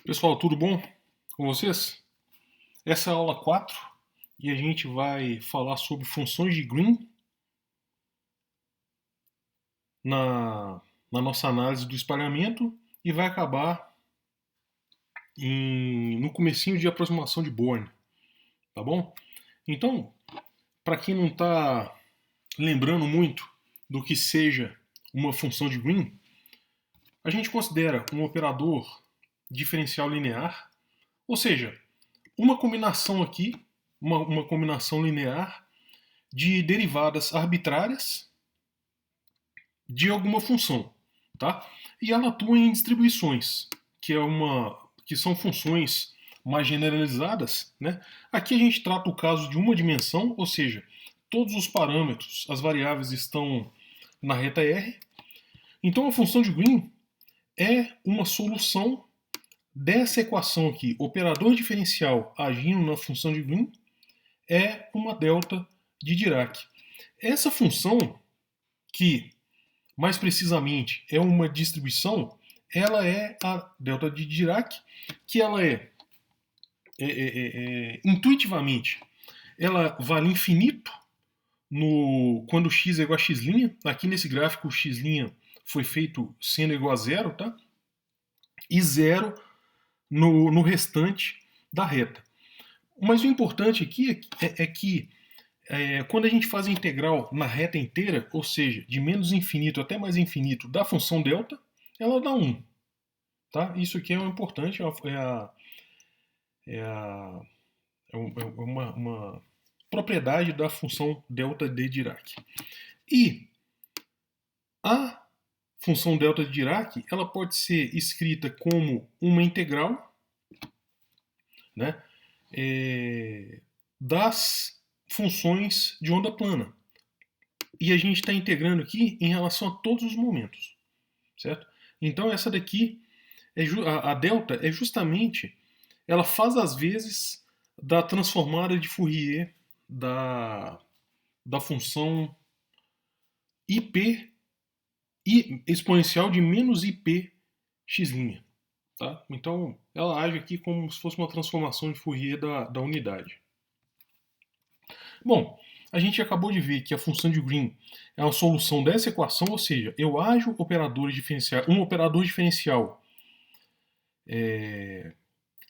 Pessoal, tudo bom com vocês? Essa é a aula 4 e a gente vai falar sobre funções de Green na nossa análise do espalhamento e vai acabar no comecinho de aproximação de Born, tá bom? Então, para quem não está lembrando muito do que seja uma função de Green, a gente considera um operador diferencial linear, ou seja, uma combinação aqui, uma combinação linear de derivadas arbitrárias de alguma função, tá? E ela atua em distribuições, que são funções mais generalizadas, né? Aqui a gente trata o caso de uma dimensão, ou seja, todos os parâmetros, as variáveis estão na reta R. Então a função de Green é uma solução dessa equação aqui. Operador diferencial agindo na função de Green é uma delta de Dirac. Essa função, que mais precisamente é uma distribuição, ela é a delta de Dirac, que ela intuitivamente, ela vale infinito quando x é igual a x'. Aqui nesse gráfico o x' foi feito sendo igual a zero, tá? E zero no restante da reta. Mas o importante aqui é que quando a gente faz a integral na reta inteira, ou seja, de menos infinito até mais infinito da função delta, ela dá 1. Tá? Isso aqui é importante, é uma propriedade da função delta de Dirac. E a função delta de Dirac ela pode ser escrita como uma integral, né, das funções de onda plana. E a gente está integrando aqui em relação a todos os momentos, certo? Então essa daqui, a delta, é justamente, ela faz as vezes da transformada de Fourier da função IP exponencial de menos IP x'. Tá? Então ela age aqui como se fosse uma transformação de Fourier da unidade. Bom, a gente acabou de ver que a função de Green é uma solução dessa equação, ou seja, eu ajo um operador diferencial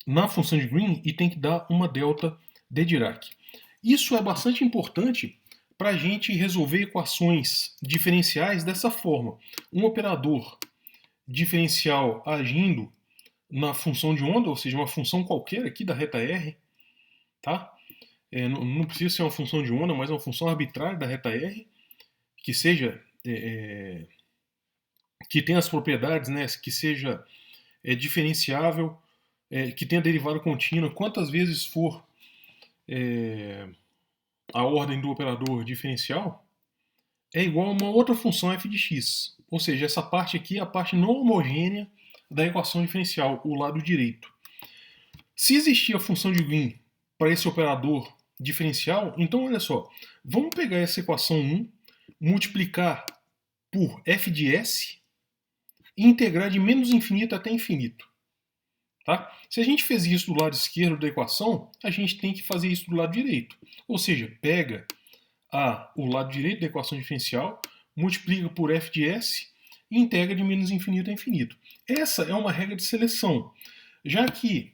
na função de Green e tem que dar uma delta de Dirac. Isso é bastante importante para a gente resolver equações diferenciais dessa forma. Um operador diferencial agindo na função de onda, ou seja, uma função qualquer aqui da reta R, tá? Não precisa ser uma função de onda, mas uma função arbitrária da reta R, que seja que tenha as propriedades, né, que seja diferenciável, que tenha derivada contínua, quantas vezes for a ordem do operador diferencial, é igual a uma outra função f de x. Ou seja, essa parte aqui é a parte não homogênea da equação diferencial, o lado direito. Se existir a função de Green para esse operador diferencial, então olha só, vamos pegar essa equação 1, multiplicar por f de s e integrar de menos infinito até infinito. Tá? Se a gente fez isso do lado esquerdo da equação, a gente tem que fazer isso do lado direito. Ou seja, pega o lado direito da equação diferencial, multiplica por f de s e integra de menos infinito a infinito. Essa é uma regra de seleção. Já que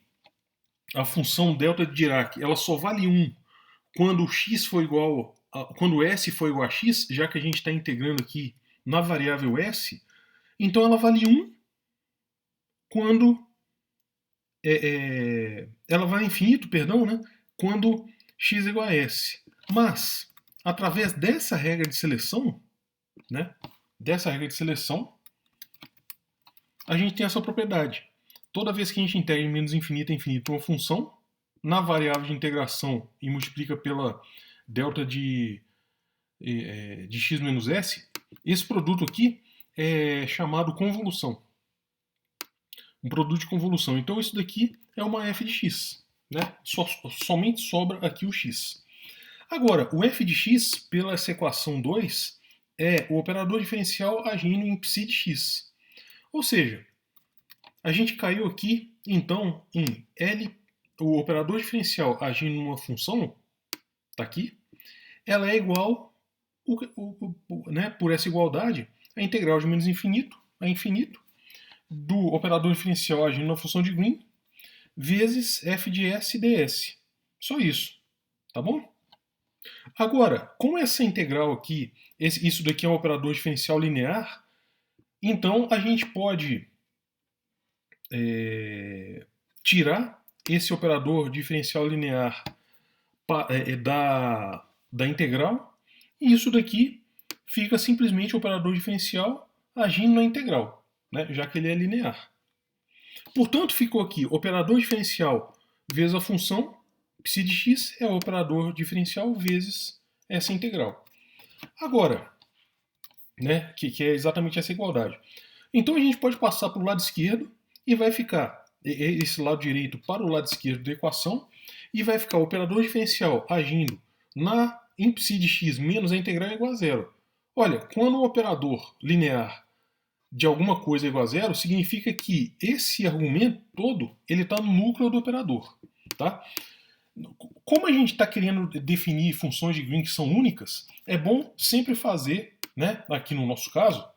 a função delta de Dirac ela só vale 1 quando x for igual quando s for igual a x, já que a gente está integrando aqui na variável s, então ela vale 1 quando ela vai a infinito, perdão, né? Quando x é igual a s. Mas, através dessa regra de seleção, né? A gente tem essa propriedade. Toda vez que a gente integra de menos infinito a infinito uma função, na variável de integração e multiplica pela delta de x menos s, esse produto aqui é chamado convolução. Um produto de convolução. Então isso daqui é uma f de x. Né? Somente sobra aqui o x. Agora, o f de x, pela essa equação 2, é o operador diferencial agindo em psi de x. Ou seja, a gente caiu aqui então, em L, o operador diferencial agindo numa função, está aqui, ela é igual, né, por essa igualdade, a integral de menos infinito a infinito do operador diferencial agindo na função de Green vezes f de s ds. Só isso, tá bom? Agora, como essa integral aqui, isso daqui é um operador diferencial linear, então a gente pode tirar esse operador diferencial linear da integral, e isso daqui fica simplesmente o operador diferencial agindo na integral, né, já que ele é linear. Portanto, ficou aqui operador diferencial vezes a função, psi de x é o operador diferencial vezes essa integral. Agora, né, que é exatamente essa igualdade. Então a gente pode passar para o lado esquerdo e vai ficar esse lado direito para o lado esquerdo da equação e vai ficar o operador diferencial agindo em psi de x menos a integral é igual a zero. Olha, quando o operador linear de alguma coisa é igual a zero, significa que esse argumento todo ele está no núcleo do operador. Tá? Como a gente está querendo definir funções de Green que são únicas, é bom sempre fazer, né, aqui no nosso caso,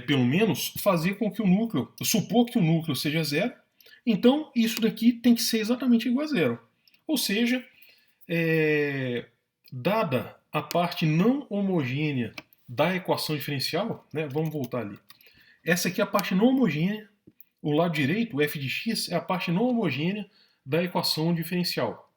pelo menos, fazer com que o núcleo, supor que o núcleo seja zero, então isso daqui tem que ser exatamente igual a zero. Ou seja, dada a parte não homogênea da equação diferencial, né, vamos voltar ali. Essa aqui é a parte não homogênea, o lado direito, o f de x, é a parte não homogênea da equação diferencial.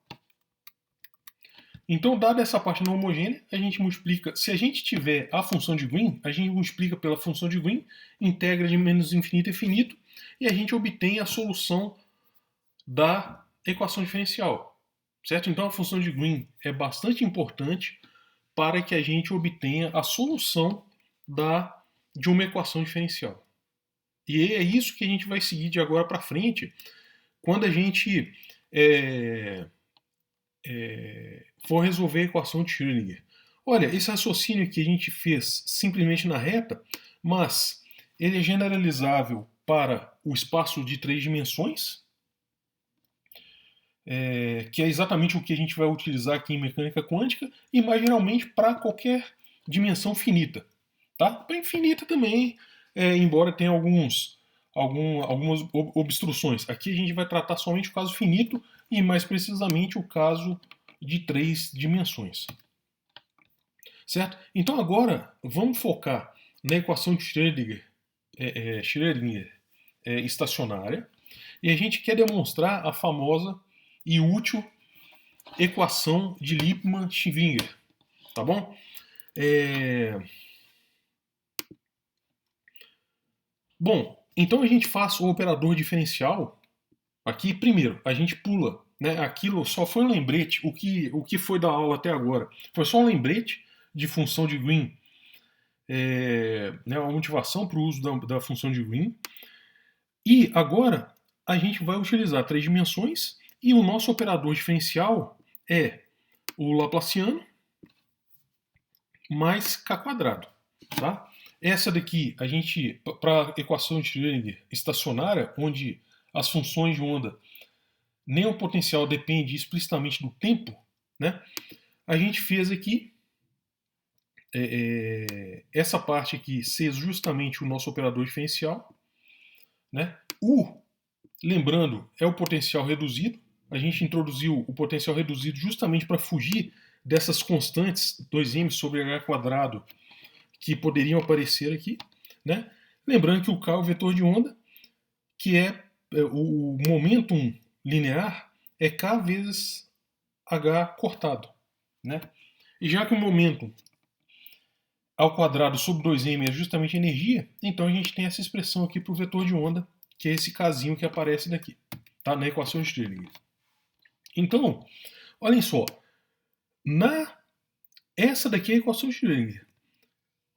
Então, dada essa parte não homogênea, a gente multiplica. Se a gente tiver a função de Green, a gente multiplica pela função de Green, integra de menos infinito a infinito, e a gente obtém a solução da equação diferencial. Certo? Então, a função de Green é bastante importante para que a gente obtenha a solução de uma equação diferencial. E é isso que a gente vai seguir de agora para frente, quando a gente for resolver a equação de Schrödinger. Olha, esse raciocínio que a gente fez simplesmente na reta, mas ele é generalizável para o espaço de 3 dimensões, que é exatamente o que a gente vai utilizar aqui em mecânica quântica, e mais geralmente para qualquer dimensão finita. Tá? Para infinita também, embora tenha algumas obstruções. Aqui a gente vai tratar somente o caso finito e mais precisamente o caso de 3 dimensões. Certo? Então agora vamos focar na equação de Schrödinger estacionária, e a gente quer demonstrar a famosa e útil equação de Lippmann-Schwinger. Tá bom? Bom, então a gente faz o operador diferencial. Aqui, primeiro, a gente pula, né? Aquilo só foi um lembrete, o que foi da aula até agora. Foi só um lembrete de função de Green, né, uma motivação para o uso da função de Green. E agora a gente vai utilizar 3 dimensões e o nosso operador diferencial é o Laplaciano mais k quadrado. Tá? Essa daqui, a gente, para a equação de Schrödinger estacionária, onde as funções de onda nem o potencial depende explicitamente do tempo, né? A gente fez aqui essa parte aqui ser justamente o nosso operador diferencial, né? Lembrando, é o potencial reduzido. A gente introduziu o potencial reduzido justamente para fugir dessas constantes 2m sobre h quadrado que poderiam aparecer aqui, né? Lembrando que o k é o vetor de onda, que é o momentum linear é k vezes h cortado, né? E já que o momento ao quadrado sobre 2m é justamente energia, então a gente tem essa expressão aqui para o vetor de onda, que é esse casinho que aparece daqui, tá? Na equação de Schrödinger. Então, olhem só, essa daqui é a equação de Schrödinger.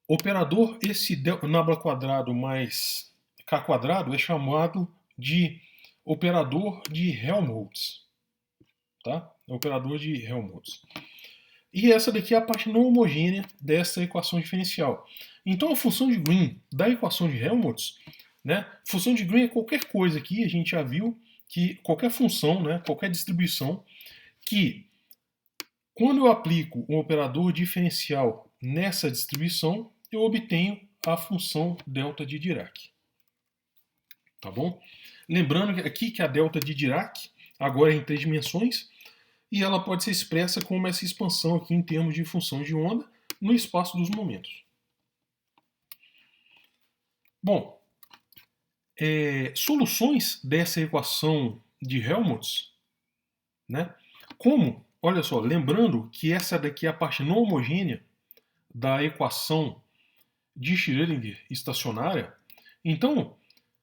Operador esse nabla quadrado mais k quadrado é chamado de operador de Helmholtz. Tá? É o operador de Helmholtz. E essa daqui é a parte não homogênea dessa equação diferencial. Então a função de Green da equação de Helmholtz, né? Função de Green é qualquer coisa aqui, a gente já viu que qualquer função, né, qualquer distribuição, que quando eu aplico um operador diferencial nessa distribuição, eu obtenho a função delta de Dirac. Tá bom? Lembrando aqui que a delta de Dirac agora é em 3 dimensões e ela pode ser expressa como essa expansão aqui em termos de função de onda no espaço dos momentos. Bom, soluções dessa equação de Helmholtz, né? Como, olha só, lembrando que essa daqui é a parte não homogênea da equação de Schrödinger estacionária, então,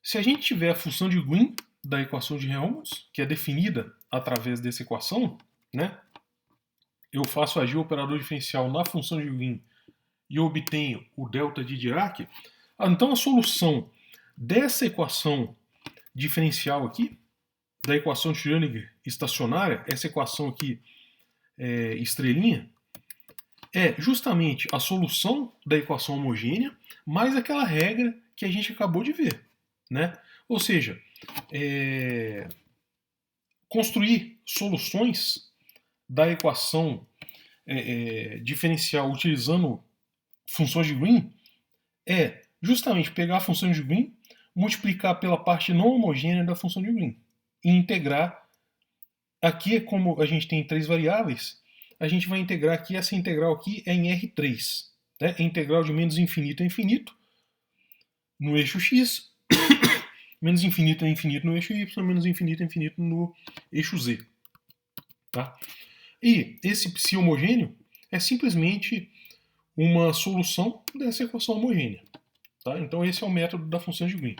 se a gente tiver a função de Green da equação de Helmholtz, que é definida através dessa equação, né? Eu faço agir o operador diferencial na função de Green e obtenho o delta de Dirac. Então a solução dessa equação diferencial aqui, da equação de Schrödinger estacionária, essa equação aqui estrelinha, é justamente a solução da equação homogênea mais aquela regra que a gente acabou de ver, né? Ou seja, construir soluções da equação diferencial utilizando funções de Green é justamente pegar a função de Green, multiplicar pela parte não homogênea da função de Green e integrar. Aqui, como a gente tem 3 variáveis, a gente vai integrar aqui, essa integral aqui é em R3. Né? É integral de menos infinito a infinito no eixo x, menos infinito a infinito no eixo y, menos infinito a infinito no eixo z. Tá? E esse psi homogêneo é simplesmente uma solução dessa equação homogênea. Tá? Então esse é o método da função de Green.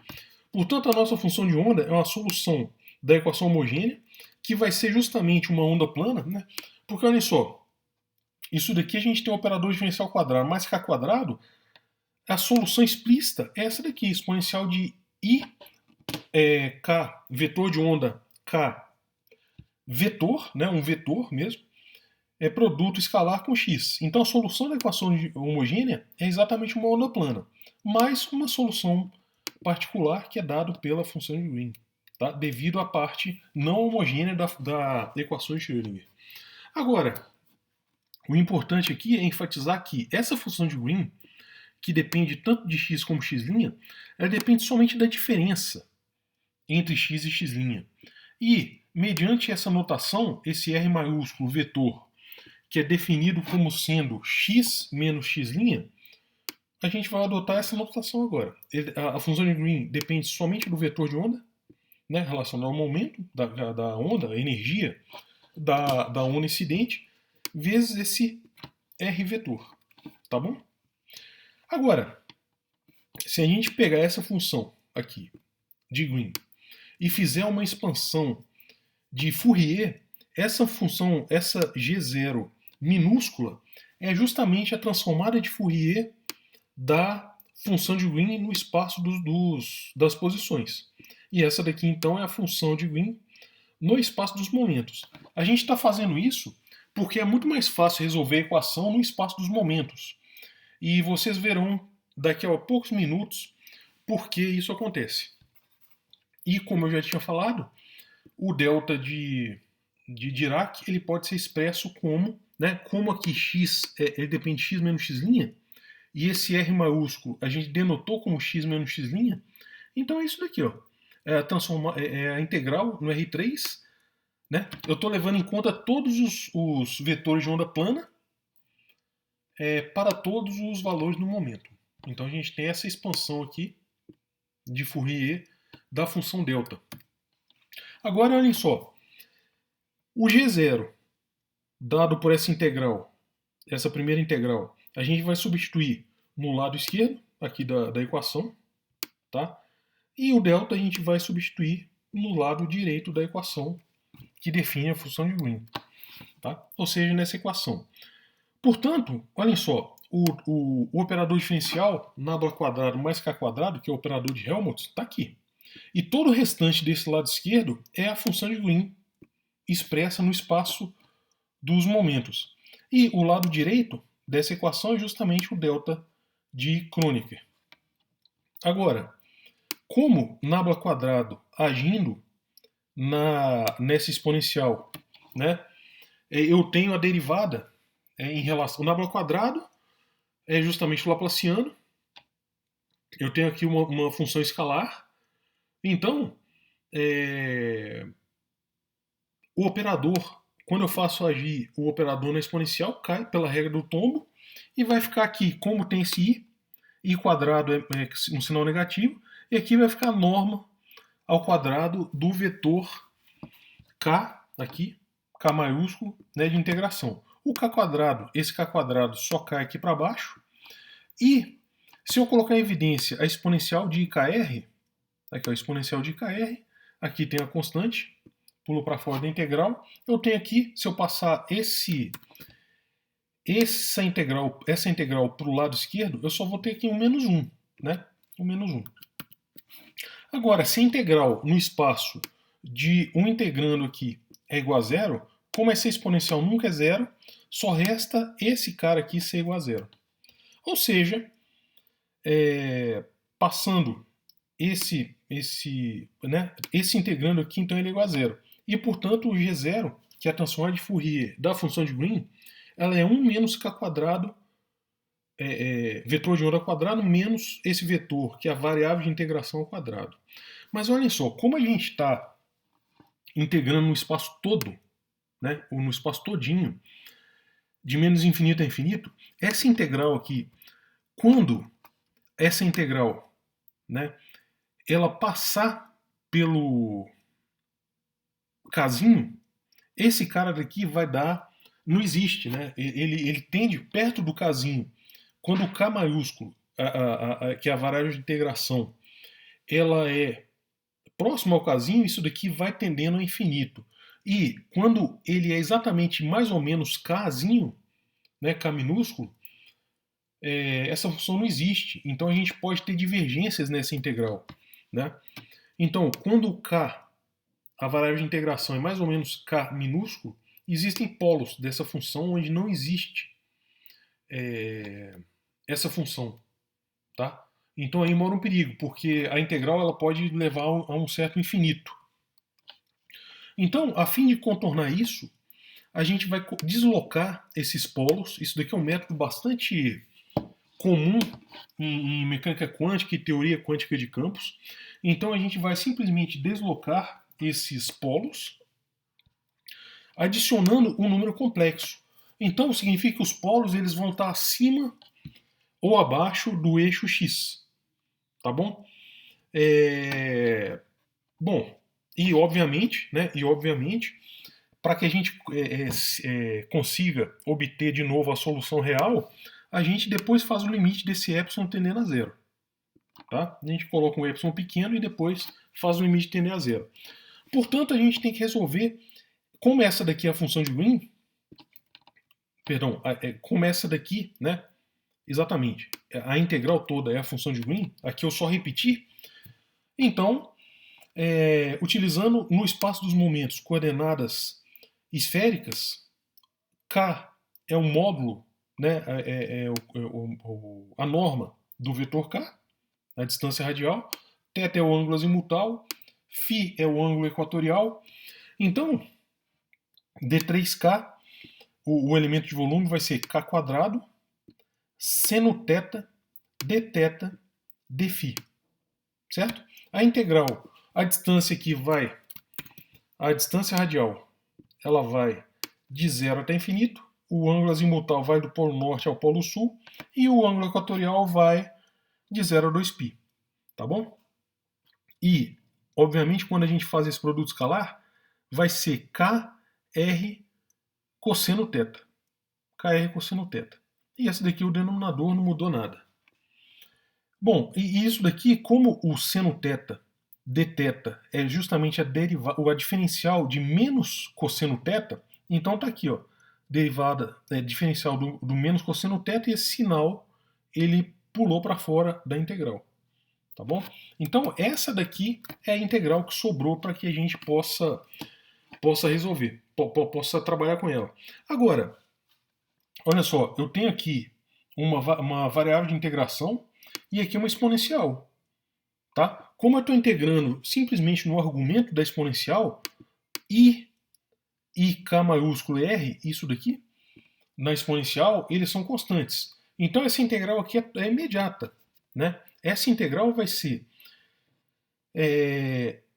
Portanto, a nossa função de onda é uma solução da equação homogênea, que vai ser justamente uma onda plana, né? Porque olha só, isso daqui a gente tem um operador diferencial quadrado mais k quadrado, a solução explícita é essa daqui, exponencial de i k, vetor de onda k, vetor, né, um vetor mesmo, é produto escalar com x. Então a solução da equação homogênea é exatamente uma onda plana, mais uma solução particular que é dado pela função de Green, tá? Devido à parte não homogênea da equação de Schrödinger. Agora, o importante aqui é enfatizar que essa função de Green, que depende tanto de x como x', ela depende somente da diferença entre x e x'. E, mediante essa notação, esse R maiúsculo vetor, que é definido como sendo x menos x', a gente vai adotar essa notação agora. A função de Green depende somente do vetor de onda, né, relacionado ao momento da onda, a energia da onda incidente, vezes esse R vetor. Tá bom? Agora, se a gente pegar essa função aqui, de Green, e fizer uma expansão de Fourier, essa função, essa G0 minúscula, é justamente a transformada de Fourier da função de Green no espaço das posições. E essa daqui, então, é a função de Green no espaço dos momentos. A gente está fazendo isso porque é muito mais fácil resolver a equação no espaço dos momentos. E vocês verão daqui a poucos minutos por que isso acontece. E como eu já tinha falado, o delta de Dirac ele pode ser expresso como, né, como aqui x ele depende de x menos x', e esse R maiúsculo a gente denotou como x menos x', então é isso daqui, ó. É a integral no R3, né? Eu estou levando em conta todos os vetores de onda plana para todos os valores no momento. Então a gente tem essa expansão aqui de Fourier da função delta. Agora olhem só, o G0 dado por essa integral, essa primeira integral, a gente vai substituir no lado esquerdo aqui da equação, tá? E o delta a gente vai substituir no lado direito da equação que define a função de Green, tá? Ou seja, nessa equação. Portanto, olhem só, o operador diferencial nado ao quadrado mais k quadrado, que é o operador de Helmholtz, está aqui. E todo o restante desse lado esquerdo é a função de Green expressa no espaço dos momentos. E o lado direito dessa equação é justamente o delta de Kronecker. Agora, como nabla quadrado agindo nessa exponencial, né? Eu tenho a derivada em relação... O nabla quadrado é justamente o laplaciano. Eu tenho aqui uma função escalar. Então, o operador, quando eu faço agir o operador na exponencial, cai pela regra do tombo e vai ficar aqui, como tem esse i quadrado é um sinal negativo, e aqui vai ficar a norma ao quadrado do vetor k, aqui, k maiúsculo, né, de integração. O k quadrado, esse k quadrado só cai aqui para baixo, e se eu colocar em evidência a exponencial de IKR, aqui é a exponencial de IKR, aqui tem a constante, pulo para fora da integral, eu tenho aqui, se eu passar essa integral para o lado esquerdo, eu só vou ter aqui um menos 1, né? Um menos 1. Agora, se a integral no espaço de um integrando aqui é igual a zero, como essa exponencial nunca é zero, só resta esse cara aqui ser igual a zero. Ou seja, passando esse integrando aqui, então ele é igual a zero. E, portanto, o G0, que é a transformada de Fourier da função de Green, ela é 1 menos k quadrado, vetor de onda ao quadrado, menos esse vetor, que é a variável de integração ao quadrado. Mas olha só, como a gente está integrando no espaço todo, né, ou no espaço todinho, de menos infinito a infinito, essa integral aqui, quando essa integral, né, ela passar pelo casinho, esse cara daqui vai dar, não existe, né? Ele tende perto do casinho. Quando o K maiúsculo, que é a variável de integração, ela é próxima ao casinho, isso daqui vai tendendo ao infinito. E quando ele é exatamente mais ou menos Kzinho, né, K minúsculo, essa função não existe. Então a gente pode ter divergências nessa integral, né? Então, quando o K, a variável de integração, é mais ou menos K minúsculo, existem polos dessa função onde não existe essa função, tá? Então aí mora um perigo, porque a integral ela pode levar a um certo infinito. Então, a fim de contornar isso, a gente vai deslocar esses polos. Isso daqui é um método bastante comum em mecânica quântica e teoria quântica de campos. Então a gente vai simplesmente deslocar esses polos, adicionando um número complexo. Então significa que os polos eles vão estar acima ou abaixo do eixo x, tá bom? Bom, e obviamente, para que a gente consiga obter de novo a solução real, a gente depois faz o limite desse epsilon tendendo a zero. Tá? A gente coloca um epsilon pequeno e depois faz o limite tendendo a zero. Portanto, a gente tem que resolver, como essa daqui é a função de Green, perdão, como essa daqui, né? Exatamente, a integral toda é a função de Green, aqui eu só repetir. Então, utilizando no espaço dos momentos coordenadas esféricas, K é o módulo, né, a norma do vetor K, a distância radial, θ é o ângulo azimutal, φ é o ângulo equatorial. Então, d3k, o elemento de volume vai ser k quadrado, seno θ, dθ, dφ. Certo? A integral, a distância aqui vai, a distância radial, ela vai de 0 até infinito, o ângulo azimutal vai do polo norte ao polo sul, e o ângulo equatorial vai de 0 a 2π. Tá bom? E, obviamente, quando a gente faz esse produto escalar, vai ser kr cosseno θ. kr cosseno θ. E esse daqui, o denominador, não mudou nada. Bom, e isso daqui, como o seno θ dθ é justamente a diferencial de menos cosseno θ, então tá aqui, ó, derivada, diferencial do menos cosseno θ, e esse sinal ele pulou para fora da integral. Tá bom? Então essa daqui é a integral que sobrou para que a gente possa resolver, possa trabalhar com ela. Agora, olha só, eu tenho aqui uma variável de integração e aqui uma exponencial. Tá? Como eu estou integrando simplesmente no argumento da exponencial, i k maiúsculo e r, isso daqui, na exponencial, eles são constantes. Então essa integral aqui é imediata. Né? Essa integral vai ser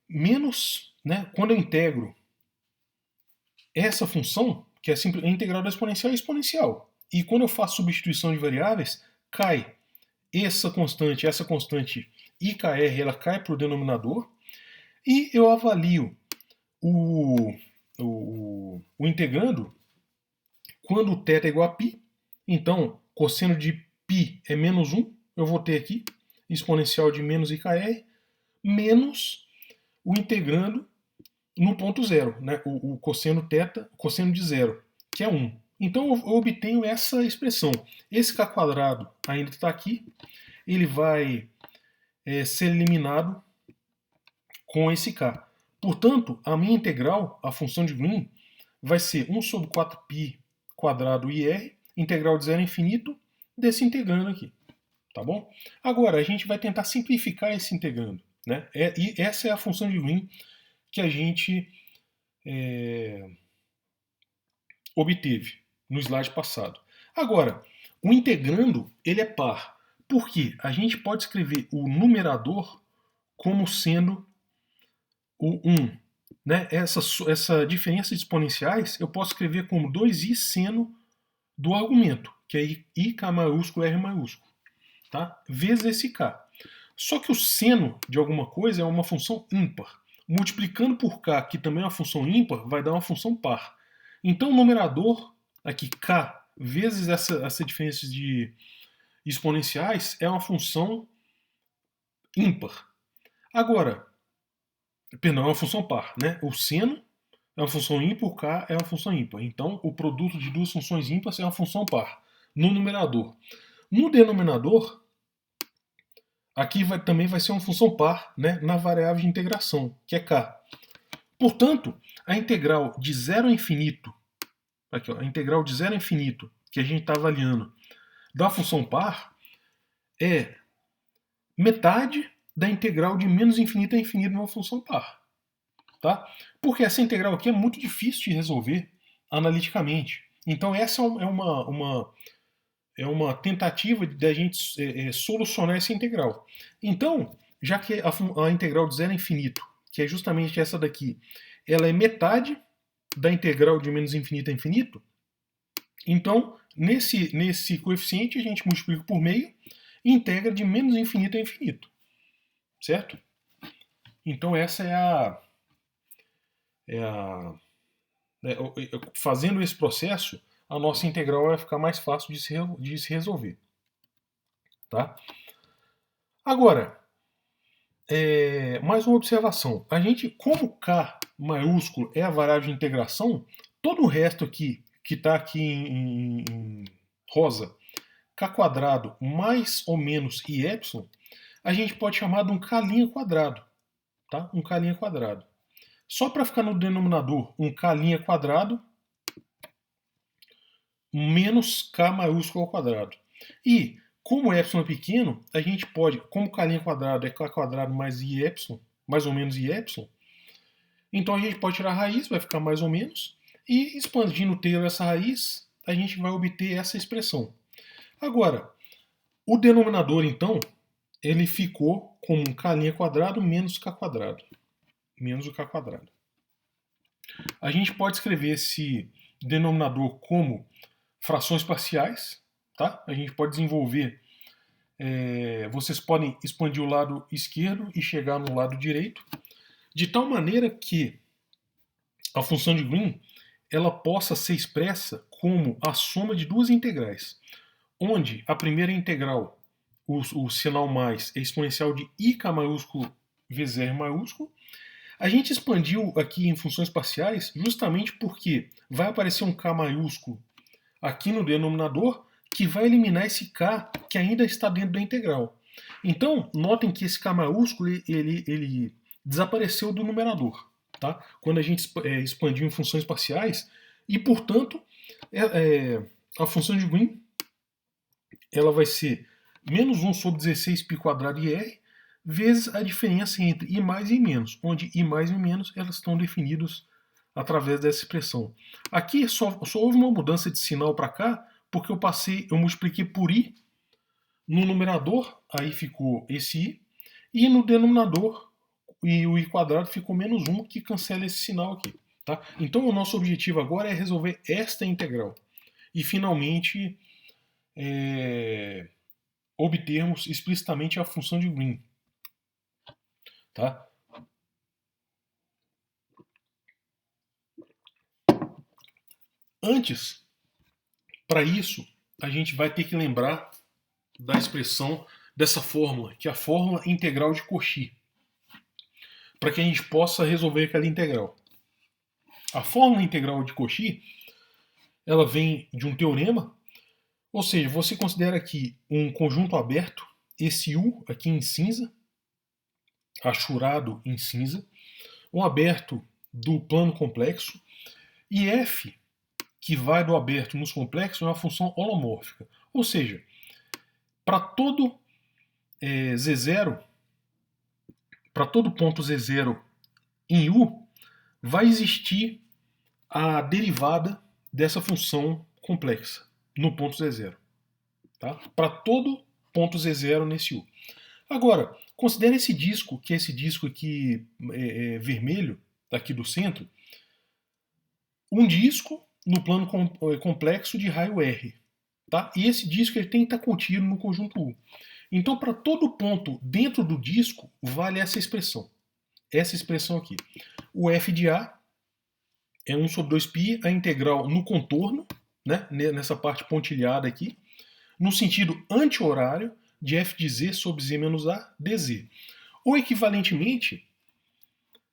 menos, né, quando eu integro essa função, que é a integral da exponencial, é exponencial. E quando eu faço substituição de variáveis, cai essa constante IKR, ela cai para o denominador, e eu avalio o integrando quando o θ é igual a π. Então, cosseno de π é menos 1, eu vou ter aqui exponencial de menos IKR, menos o integrando no ponto zero, né? O cosseno θ, cosseno de zero, que é 1. Então eu obtenho essa expressão. Esse k quadrado ainda está aqui, ele vai ser eliminado com esse k. Portanto, a minha integral, a função de Green, vai ser 1 sobre 4π quadrado ir, integral de zero a infinito, desse integrando aqui. Tá bom? Agora, a gente vai tentar simplificar esse integrando. Né? E essa é a função de Green que a gente obteve no slide passado. Agora, o integrando ele é par. Por quê? A gente pode escrever o numerador como sendo o 1. Né? Essa diferença de exponenciais eu posso escrever como 2i seno do argumento, que é ik maiúsculo r maiúsculo, tá? Vezes esse k. Só que o seno de alguma coisa é uma função ímpar. Multiplicando por k, que também é uma função ímpar, vai dar uma função par. Então o numerador, aqui k, vezes essa diferença de exponenciais, é uma função ímpar. Agora, perdão, é uma função par, né? O seno é uma função ímpar, o k é uma função ímpar. Então, o produto de duas funções ímpares é uma função par no numerador. No denominador, aqui também vai ser uma função par, né, na variável de integração, que é k. Portanto, a integral de zero a infinito, aqui, ó, a integral de zero a infinito, que a gente está avaliando, da função par, é metade da integral de menos infinito a infinito numa função par. Tá? Porque essa integral aqui é muito difícil de resolver analiticamente. Então essa é uma tentativa de a gente solucionar essa integral. Então, já que a integral de zero a infinito, que é justamente essa daqui, ela é metade da integral de menos infinito a infinito, então nesse coeficiente a gente multiplica por meio e integra de menos infinito a infinito. Certo? Então essa fazendo esse processo, a nossa integral vai ficar mais fácil de se resolver. Tá? Agora, mais uma observação. A gente, como k maiúsculo é a variável de integração, todo o resto aqui, que está aqui em rosa, k quadrado mais ou menos i epsilon, a gente pode chamar de um k' quadrado. Tá? Um k' quadrado. Só para ficar no denominador, um k' quadrado menos k maiúsculo ao quadrado. E, como epsilon é pequeno, a gente pode, como k' quadrado é k quadrado mais i epsilon, mais ou menos i epsilon, então a gente pode tirar a raiz, vai ficar mais ou menos, e expandindo o tail dessa raiz, a gente vai obter essa expressão. Agora, o denominador, então, ele ficou como um k' quadrado menos k quadrado. Menos o k quadrado. A gente pode escrever esse denominador como frações parciais, tá? A gente pode desenvolver, vocês podem expandir o lado esquerdo e chegar no lado direito, de tal maneira que a função de Green ela possa ser expressa como a soma de duas integrais, onde a primeira integral, o sinal mais, é exponencial de ik maiúsculo vezes r maiúsculo. A gente expandiu aqui em funções parciais justamente porque vai aparecer um k maiúsculo aqui no denominador que vai eliminar esse k que ainda está dentro da integral. Então, notem que esse k maiúsculo ele desapareceu do numerador, tá? Quando a gente expandiu em funções parciais, e portanto a função de Green ela vai ser menos 1 sobre 16π quadrado ir vezes a diferença entre I mais e I menos, onde I mais e I menos elas estão definidas através dessa expressão. Aqui só houve uma mudança de sinal para cá, porque eu multipliquei por I no numerador, aí ficou esse I, e no denominador, e o I quadrado ficou menos 1, que cancela esse sinal aqui. Tá? Então o nosso objetivo agora é resolver esta integral. E finalmente obtermos explicitamente a função de Green. Tá? Antes, para isso, a gente vai ter que lembrar da expressão dessa fórmula, que é a fórmula integral de Cauchy, para que a gente possa resolver aquela integral. A fórmula integral de Cauchy, ela vem de um teorema, ou seja, você considera aqui um conjunto aberto, esse U aqui em cinza, achurado em cinza, um aberto do plano complexo, e F, que vai do aberto nos complexos, é uma função holomórfica. Ou seja, para todo Z0, para todo ponto Z0 em U, vai existir a derivada dessa função complexa no ponto Z0. Tá? Para todo ponto Z0 nesse U. Agora, considere esse disco, que é esse disco aqui vermelho, daqui do centro, um disco no plano complexo de raio R. Tá? E esse disco ele tem que estar contido no conjunto U. Então, para todo ponto dentro do disco, vale essa expressão. Essa expressão aqui. O f de A é 1 sobre 2π, a integral no contorno, né, nessa parte pontilhada aqui, no sentido anti-horário de f de z sobre z menos a dz. Ou equivalentemente,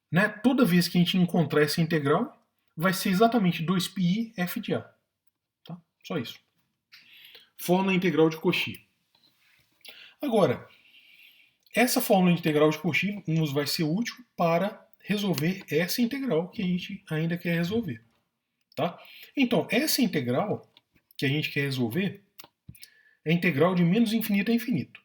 né, toda vez que a gente encontrar essa integral, vai ser exatamente 2πi f de A. Tá? Só isso. Fórmula integral de Cauchy. Agora, essa fórmula integral de Cauchy nos vai ser útil para resolver essa integral que a gente ainda quer resolver. Tá? Então, essa integral que a gente quer resolver é a integral de menos infinito a infinito.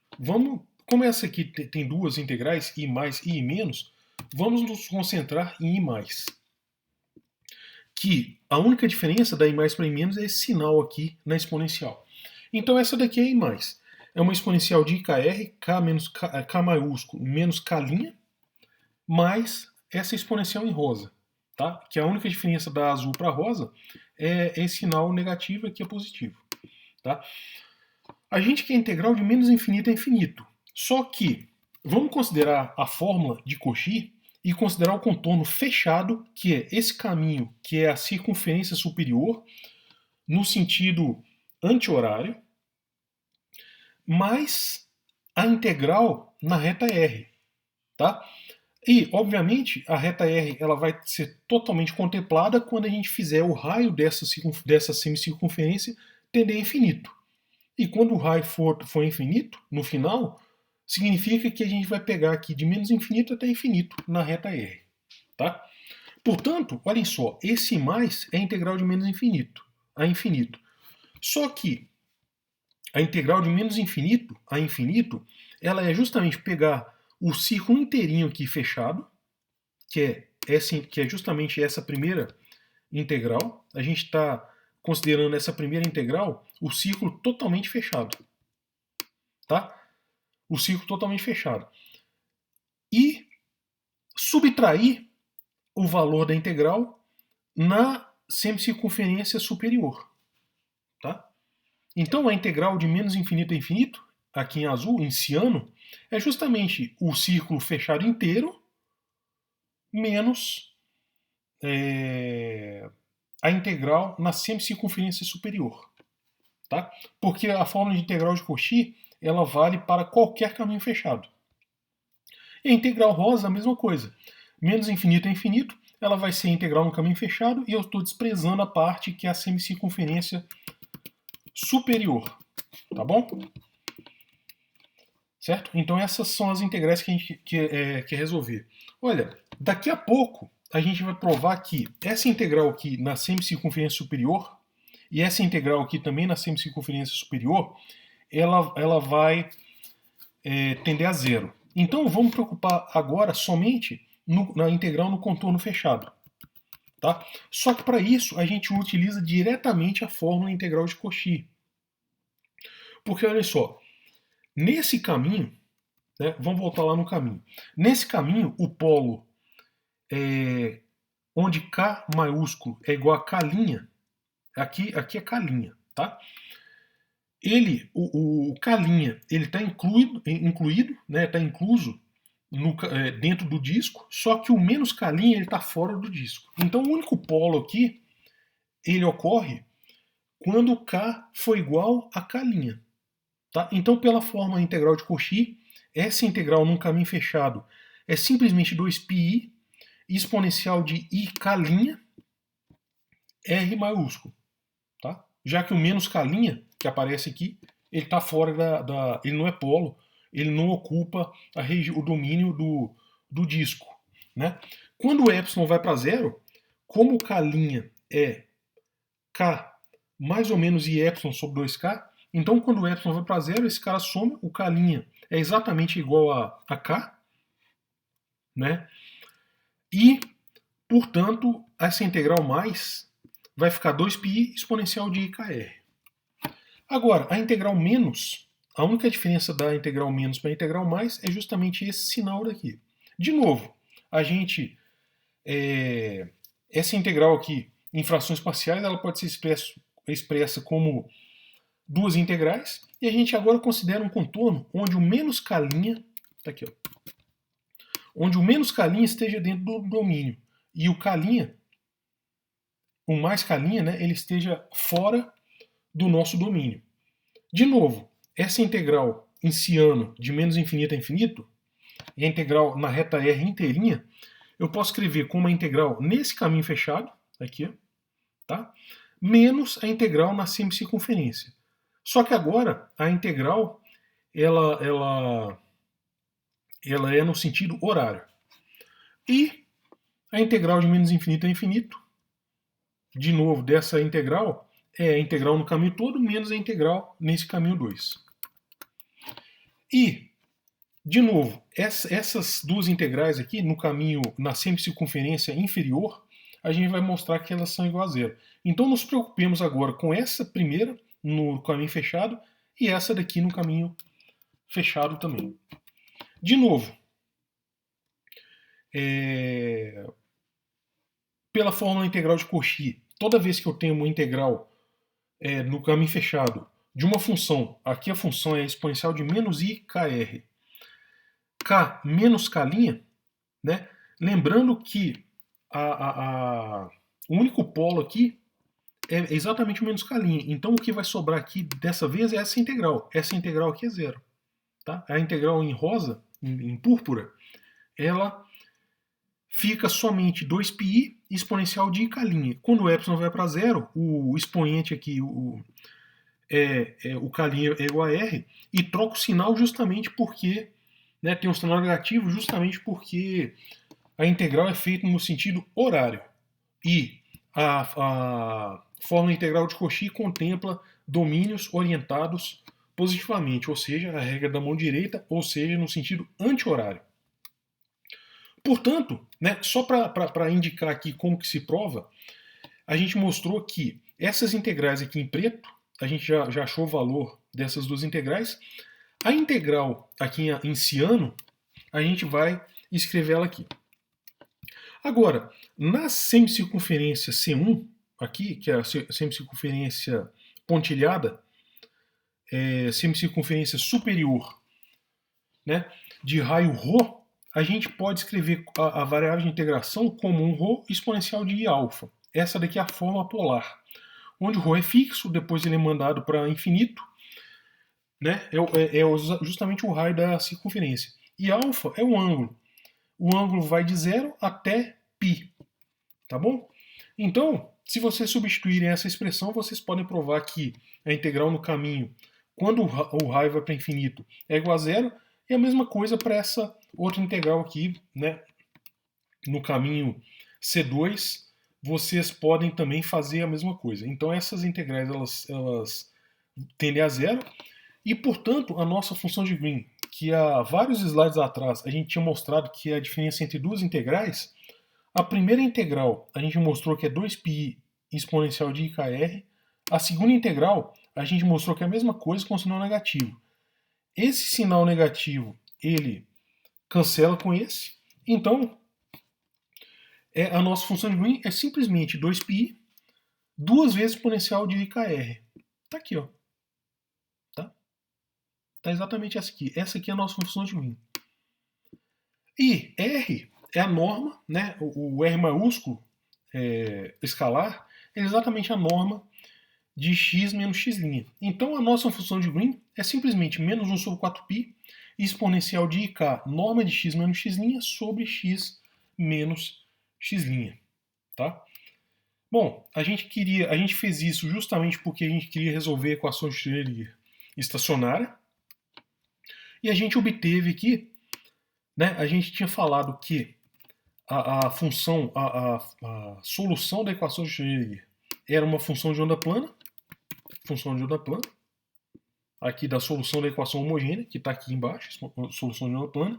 Como essa aqui tem duas integrais, i mais e i menos, vamos nos concentrar em i mais. Que a única diferença da i mais para i menos é esse sinal aqui na exponencial. Então essa daqui é i mais. É uma exponencial de IKR, K menos K maiúsculo menos K', mais essa exponencial em rosa. Tá? Que a única diferença da azul para rosa é esse sinal negativo aqui é positivo. Tá? A gente quer integral de menos infinito a infinito. Só que vamos considerar a fórmula de Cauchy e considerar o contorno fechado, que é esse caminho, que é a circunferência superior, no sentido anti-horário, mais a integral na reta R. Tá? E, obviamente, a reta R ela vai ser totalmente contemplada quando a gente fizer o raio dessa semicircunferência tender a infinito. E quando o raio for infinito, no final, significa que a gente vai pegar aqui de menos infinito até infinito na reta R. Tá? Portanto, olhem só, esse mais é a integral de menos infinito a infinito. Só que a integral de menos infinito a infinito, ela é justamente pegar o círculo inteirinho aqui fechado, que é justamente essa primeira integral. A gente está considerando essa primeira integral o círculo totalmente fechado. Tá? O círculo totalmente fechado. E subtrair o valor da integral na semicircunferência superior. Tá? Então a integral de menos infinito a infinito, aqui em azul, em ciano, é justamente o círculo fechado inteiro menos a integral na semicircunferência superior. Tá? Porque a fórmula de integral de Cauchy ela vale para qualquer caminho fechado. E a integral rosa, a mesma coisa. Menos infinito a infinito, ela vai ser integral no caminho fechado e eu estou desprezando a parte que é a semicircunferência superior. Tá bom? Certo? Então essas são as integrais que a gente quer resolver. Olha, daqui a pouco a gente vai provar que essa integral aqui na semicircunferência superior e essa integral aqui também na semicircunferência superior, ela vai tender a zero. Então vamos preocupar agora somente na integral no contorno fechado. Tá? Só que para isso a gente utiliza diretamente a fórmula integral de Cauchy. Porque olha só, nesse caminho, né, vamos voltar lá no caminho. Nesse caminho, o polo onde K maiúsculo é igual a K', aqui é K', tá? O K', ele está incluído, né, está incluso dentro do disco, só que o menos K' ele está fora do disco. Então o único polo aqui, ele ocorre quando K for igual a K'. Tá? Então, pela fórmula integral de Cauchy, essa integral num caminho fechado é simplesmente 2πi exponencial de ik' R maiúsculo. Tá? Já que o menos K', que aparece aqui, ele está fora ele não é polo, ele não ocupa o domínio do disco. Né? Quando o epsilon vai para zero, como o K' é K mais ou menos I epsilon sobre 2K, então quando o epsilon vai para zero, esse cara some, o K' é exatamente igual a K, né? E, portanto, essa integral mais vai ficar 2πi exponencial de IKR. Agora, a integral menos, a única diferença da integral menos para a integral mais é justamente esse sinal daqui. De novo, a gente, essa integral aqui, em frações parciais, ela pode ser expressa como duas integrais, e a gente agora considera um contorno onde o menos K', tá aqui, ó, onde o menos K' esteja dentro do domínio, e o K', o mais K', né, ele esteja fora do nosso domínio. De novo, essa integral em ciano de menos infinito a infinito, e a integral na reta R inteirinha, eu posso escrever como uma integral nesse caminho fechado, aqui, ó, tá? Menos a integral na semicircunferência. Só que agora a integral ela é no sentido horário. E a integral de menos infinito a infinito, de novo, dessa integral, é a integral no caminho todo menos a integral nesse caminho 2. E, de novo, essas duas integrais aqui, no caminho, na semicircunferência inferior, a gente vai mostrar que elas são iguais a zero. Então nos preocupemos agora com essa primeira no caminho fechado e essa daqui no caminho fechado também. De novo, pela fórmula integral de Cauchy, toda vez que eu tenho uma integral no caminho fechado de uma função, aqui a função é exponencial de menos IKR, K menos K', né? Lembrando que o único polo aqui é exatamente o menos K'. Então o que vai sobrar aqui dessa vez é essa integral. Essa integral aqui é zero. Tá? A integral em rosa, em púrpura, ela fica somente 2πi exponencial de Ik'. Quando o epsilon vai para zero, o expoente aqui, o K' é igual a R, e troca o sinal justamente porque, né, tem um sinal negativo justamente porque a integral é feita no sentido horário. E a fórmula integral de Cauchy contempla domínios orientados positivamente, ou seja, a regra da mão direita, ou seja, no sentido anti-horário. Portanto, né, só para indicar aqui como que se prova, a gente mostrou que essas integrais aqui em preto, a gente já achou o valor dessas duas integrais. A integral aqui em ciano, a gente vai escrever ela aqui. Agora, na semicircunferência C1, aqui, que é a semicircunferência pontilhada, semicircunferência superior, né, de raio ρ, a gente pode escrever a variável de integração como um ρ exponencial de I-alfa. Essa daqui é a forma polar, onde o ρ é fixo, depois ele é mandado para infinito, né, justamente o raio da circunferência. E alfa é o ângulo. O ângulo vai de 0 até π. Tá bom? Então, se vocês substituírem essa expressão, vocês podem provar que a integral no caminho, quando o raio vai para infinito, é igual a zero, e a mesma coisa para essa outra integral aqui, né? No caminho C2, vocês podem também fazer a mesma coisa. Então essas integrais elas tendem a zero, e portanto a nossa função de Green, que há vários slides atrás a gente tinha mostrado que a diferença entre duas integrais, a primeira integral a gente mostrou que é 2π exponencial de IKR, a segunda integral a gente mostrou que é a mesma coisa com sinal negativo. Esse sinal negativo, ele cancela com esse, então a nossa função de Green é simplesmente 2π duas vezes exponencial de IKR. Tá aqui, ó. Tá exatamente essa aqui. Essa aqui é a nossa função de Green. E R é a norma, né? O R maiúsculo escalar é exatamente a norma de x menos x'. Então a nossa função de Green é simplesmente menos 1 sobre 4π exponencial de IK, norma de x menos x' sobre x menos x'. Tá? Bom, a gente fez isso justamente porque a gente queria resolver a equação de Schrödinger estacionária. E a gente obteve aqui, né, a gente tinha falado que a função, a solução da equação de Schrödinger era uma função de onda plana, aqui da solução da equação homogênea, que está aqui embaixo, solução de onda plana,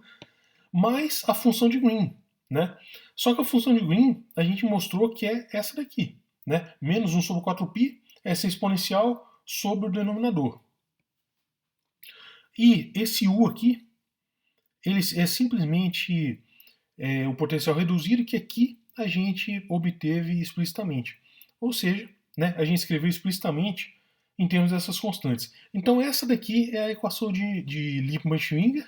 mais a função de Green. Né? Só que a função de Green, a gente mostrou que é essa daqui, né? Menos 1 sobre 4π, essa exponencial sobre o denominador. E esse U aqui, ele é simplesmente o potencial reduzido que aqui a gente obteve explicitamente. Ou seja, né, a gente escreveu explicitamente em termos dessas constantes. Então essa daqui é a equação de Lippmann-Schwinger,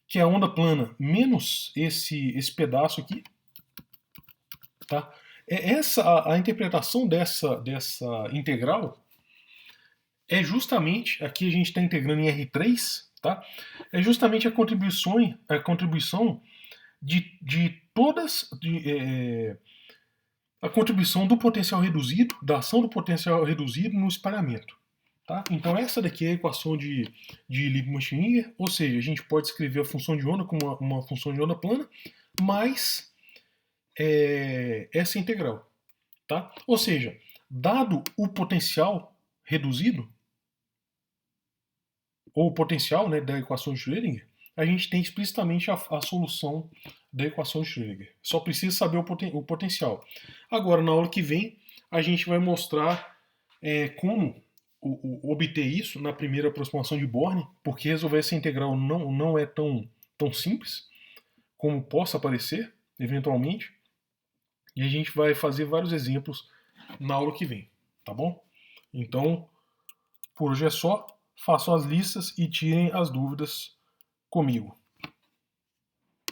que é a onda plana menos esse pedaço aqui. Tá? A interpretação dessa integral é justamente, aqui a gente está integrando em R3, tá? É justamente a contribuição de todas, a contribuição do potencial reduzido, da ação do potencial reduzido no espalhamento. Tá? Então essa daqui é a equação de Lippmann-Schwinger, ou seja, a gente pode escrever a função de onda como uma função de onda plana, mais essa integral. Tá? Ou seja, dado o potencial reduzido, ou o potencial, né, da equação de Schrödinger, a gente tem explicitamente a solução da equação de Schrödinger. Só precisa saber o potencial. Agora, na aula que vem, a gente vai mostrar como obter isso na primeira aproximação de Born, porque resolver essa integral não é tão simples como possa parecer, eventualmente. E a gente vai fazer vários exemplos na aula que vem, tá bom? Então, por hoje é só. Façam as listas e tirem as dúvidas comigo.